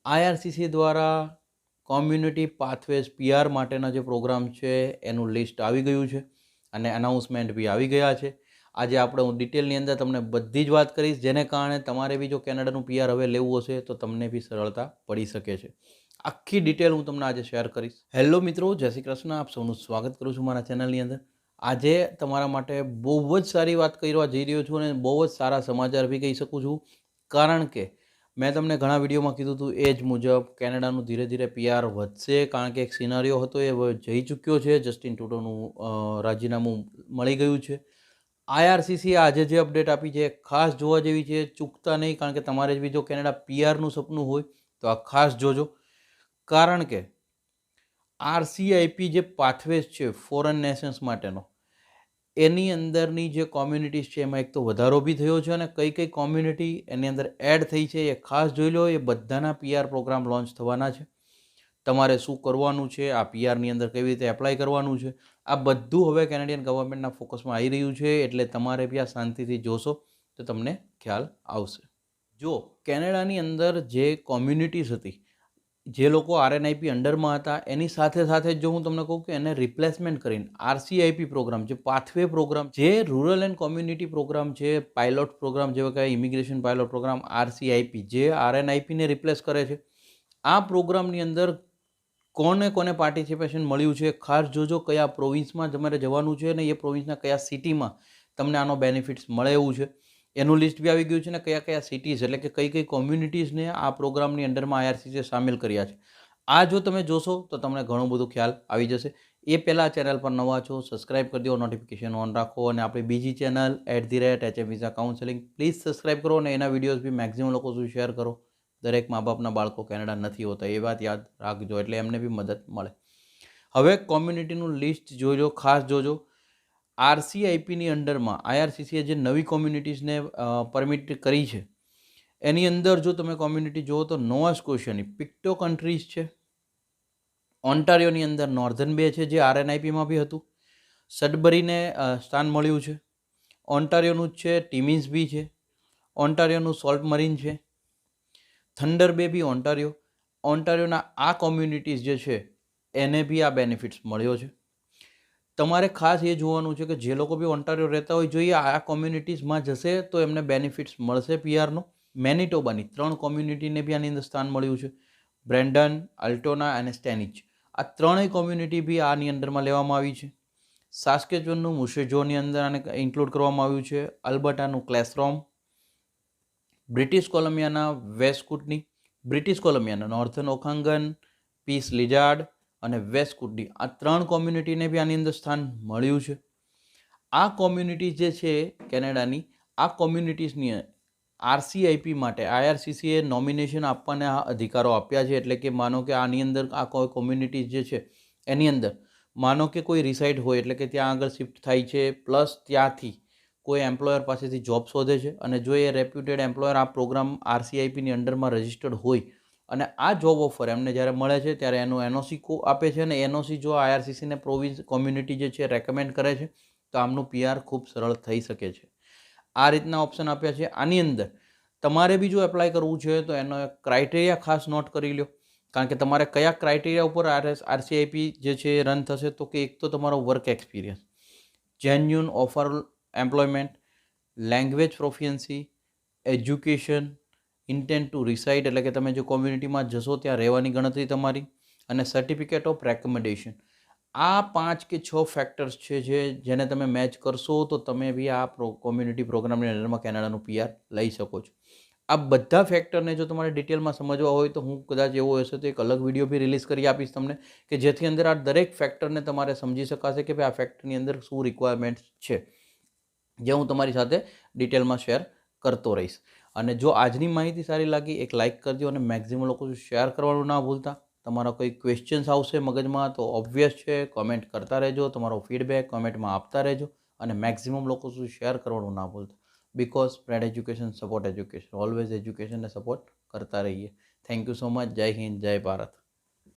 IRCC દ્વારા community pathways PR માટેના જે પ્રોગ્રામ છે એનું લિસ્ટ આવી ગયું છે અને અનાઉન્સમેન્ટ બી આવી ગયા છે. આજે આપણે હું ડિટેલની અંદર તમને બધી જ વાત કરીશ, જેને કારણે તમારે બી જો કેનેડાનું પીઆર હવે લેવું હશે તો તમને બી સરળતા પડી શકે છે. આખી ડિટેલ હું તમને આજે શેર કરીશ. હેલો મિત્રો, જય શ્રી કૃષ્ણ. આપ સૌનું સ્વાગત કરું છું મારા ચેનલની અંદર. આજે તમારા માટે બહુ જ સારી વાત કરવા જઈ રહ્યો છું અને બહુ જ સારા સમાચાર બી કહી શકું છું. કારણ કે મેં તમને ઘણા વિડીયોમાં કીધું હતું એ જ મુજબ કેનેડાનું ધીરે ધીરે પીઆર વધશે, કારણ કે એક સિનારીઓ હતો એ જઈ ચૂક્યો છે. જસ્ટિન ટ્રુડોનું રાજીનામું મળી ગયું છે. આઈઆરસીસી આજે જે અપડેટ આપી છે ખાસ જોવા જેવી છે, ચૂકતા નહીં. કારણ કે તમારે બી જો કેનેડા પીઆરનું સપનું હોય તો આ ખાસ જોજો. કારણ કે આરસીઆઈપી જે પાથવેઝ છે ફોરેન નેશન્સ માટેનો, એની અંદરની જે કોમ્યુનિટીઝ છે એમાં એક તો વધારો બી થયો છે અને કઈ કઈ કોમ્યુનિટી એની અંદર એડ થઈ છે એ ખાસ જોઈ લો. એ બધાના પીઆર પ્રોગ્રામ લોન્ચ થવાના છે. તમારે શું કરવાનું છે, આ પીઆરની અંદર કેવી રીતે એપ્લાય કરવાનું છે, આ બધું હવે કેનેડિયન ગવર્મેન્ટના ફોકસમાં આવી રહ્યું છે. એટલે તમારે બી આ શાંતિથી જોશો તો તમને ખ્યાલ આવશે. જો કેનેડાની અંદર જે કોમ્યુનિટીઝ હતી, જે લોકો આરએનઆઈપી અંડરમાં હતા, એની સાથે સાથે જો હું તમને કહું કે એને રિપ્લેસમેન્ટ કરીને આરસીઆઈપી પ્રોગ્રામ, જે પાથવે પ્રોગ્રામ, જે રૂરલ એન્ડ કોમ્યુનિટી પ્રોગ્રામ છે, પાયલોટ પ્રોગ્રામ જેવા કે ઇમિગ્રેશન પાયલોટ પ્રોગ્રામ આરસીઆઈપી, જે આરએનઆઈપીને રિપ્લેસ કરે છે, આ પ્રોગ્રામની અંદર કોને કોને પાર્ટિસિપેશન મળ્યું છે ખાસ જોજો. કયા પ્રોવિન્સમાં તમારે જવાનું છે અને એ પ્રોવિન્સના કયા સિટીમાં તમને આનો બેનિફિટ્સ મળે એવું છે એનું લિસ્ટ બી આવી ગયું છે ને કયા કયા સિટીઝ એટલે કે કઈ કઈ કોમ્યુનિટીઝને આ પ્રોગ્રામની અંડરમાં આઈઆરસીસીએ સામેલ કર્યા છે. આ જો તમે જોશો તો તમને ઘણું બધું ખ્યાલ આવી જશે. એ પહેલાં ચેનલ પર નવા છો, સબસ્ક્રાઇબ કરી દો, નોટિફિકેશન ઓન રાખો. અને આપણી બીજી channel @HM visa counselling please subscribe કરો અને એના વિડીયોઝ બી મેક્સિમમ લોકો સુધી શેર કરો. દરેક મા બાપના બાળકો કેનેડા નથી હોતા, એ વાત યાદ રાખજો, એટલે એમને બી મદદ મળે. હવે કોમ્યુનિટીનું લિસ્ટ જોજો, ખાસ જોજો. આરસીઆઈપીની અંડરમાં આઈઆરસીસીએ જે નવી કોમ્યુનિટીઝને પરમિટ કરી છે એની અંદર જો તમે કોમ્યુનિટી જુઓ તો નોવા સ્કોશિયાની પિક્ટો કન્ટ્રીઝ છે, ઓન્ટારિયોની અંદર નોર્ધન બે છે જે આરએનઆઈપીમાં બી હતું, સડબરીને સ્થાન મળ્યું છે, ઓન્ટારિયોનું જ છે, ટિમિન્સ બી છે, ઓન્ટારિયોનું સોલ્ટ મરીન છે, થંડર બે બી ઓન્ટારિયો. ઓન્ટારિયોના આ કોમ્યુનિટીઝ જે છે એને બી આ બેનિફિટ્સ મળ્યો છે. તમારે ખાસ એ જોવાનું છે કે જે લોકો બી ઓન્ટારિયો રહેતા હોય, જોઈએ આ કોમ્યુનિટીઝમાં જશે તો એમને બેનિફિટ્સ મળશે પીઆરનો. મેનિટોબાની 3 કોમ્યુનિટીને બી આની અંદર સ્થાન મળ્યું છે, બ્રેન્ડન, અલ્ટોના અને સ્ટેનિચ. આ ત્રણેય કોમ્યુનિટી બી આની અંદરમાં લેવામાં આવી છે. સાસ્કેચુનનું મુશેજોની અંદર આને ઇન્ક્લુડ કરવામાં આવ્યું છે, અલ્બર્ટાનું ક્લેસરોમ, બ્રિટિશ કોલંબિયાના વેસ્ટકુટની, બ્રિટિશ કોલંબિયાના નોર્થન ઓખાંગન, પીસ લિઝાર્ડ અને વેસ્ટકુટની, આ 3 કોમ્યુનિટીને બી આની અંદર સ્થાન મળ્યું છે. આ કોમ્યુનિટી જે છે કેનેડાની, આ કોમ્યુનિટીઝની આરસીઆઈપી માટે આઈઆરસીસીએ નોમિનેશન આપવાના અધિકારો આપ્યા છે. એટલે કે માનો કે આની અંદર આ કોઈ કોમ્યુનિટીઝ જે છે એની અંદર માનો કે કોઈ રિસાઇડ હોય, એટલે કે ત્યાં આગળ શિફ્ટ થાય છે, પ્લસ ત્યાંથી કોઈ એમ્પ્લોયર પાસેથી જોબ શોધે છે અને જો એ રેપ્યુટેડ એમ્પ્લોયર આ પ્રોગ્રામ આરસીઆઈપીની અંડરમાં રજિસ્ટર્ડ હોય અને આ જોબ ઓફર એમને જ્યારે મળે છે ત્યારે એનું એનઓસી આપે છે અને એનઓસી જો આઈઆરસીસીને પ્રોવિન્સ કોમ્યુનિટી જે છે રેકમેન્ડ કરે છે તો આમનું પીઆર ખૂબ સરળ થઈ શકે છે. આ રીતના ઓપ્શન આપ્યા છે. આની અંદર તમારે બી જો એપ્લાય કરવું છે તો એનો ક્રાઇટેરિયા ખાસ નોટ કરી લો. કારણ કે તમારે કયા ક્રાઇટેરિયા ઉપર આરસીઆઈપી જે છે રન થશે, તો કે એક તો તમારો work experience, genuine offer employment, language proficiency, education, intent to reside એટલે કે તમે જે કોમ્યુનિટીમાં જશો ત્યાં રહેવાની ગણતરી તમારી, અને સર્ટિફિકેટ ઓફ રેકમેન્ડેશન. આ 5 કે 6 ફેક્ટર્સ છે જેને તમે મેચ કરશો તો તમે બી આ કોમ્યુનિટી પ્રોગ્રામની અંડરમાં કેનેડાનું પીઆર લઈ શકો છો. આ બધા ફેક્ટરને જો તમારે ડિટેલમાં સમજવા હોય તો હું કદાચ એવો હશે તો એક અલગ વિડીયો બી રિલીઝ કરી આપીશ તમને, કે જેથી અંદર આ દરેક ફેક્ટરને તમારે સમજી શકાશે કે ભાઈ આ ફેક્ટરની અંદર શું રિક્વાયરમેન્ટ છે, જે હું તમારી સાથે ડિટેલમાં શેર કરતો રહીશ. અને જો આજની માહિતી સારી લાગી એક લાઇક કરજો અને મેક્સિમમ લોકો શેર કરવાનું ના ભૂલતા. તમારા કોઈ ક્વેશ્ચન્સ આવશે મગજમાં તો ઓબ્વિયસ છે કોમેન્ટ કરતા રહેજો, તમારો ફીડબેક કોમેન્ટમાં આપતા રહેજો અને મેક્સિમમ લોકો સુધી શેર કરવાનું ના ભૂલતા. Because spread education support education, always એજ્યુકેશનને સપોર્ટ કરતા રહીએ. Thank you so much. જય હિન્દ, જય ભારત.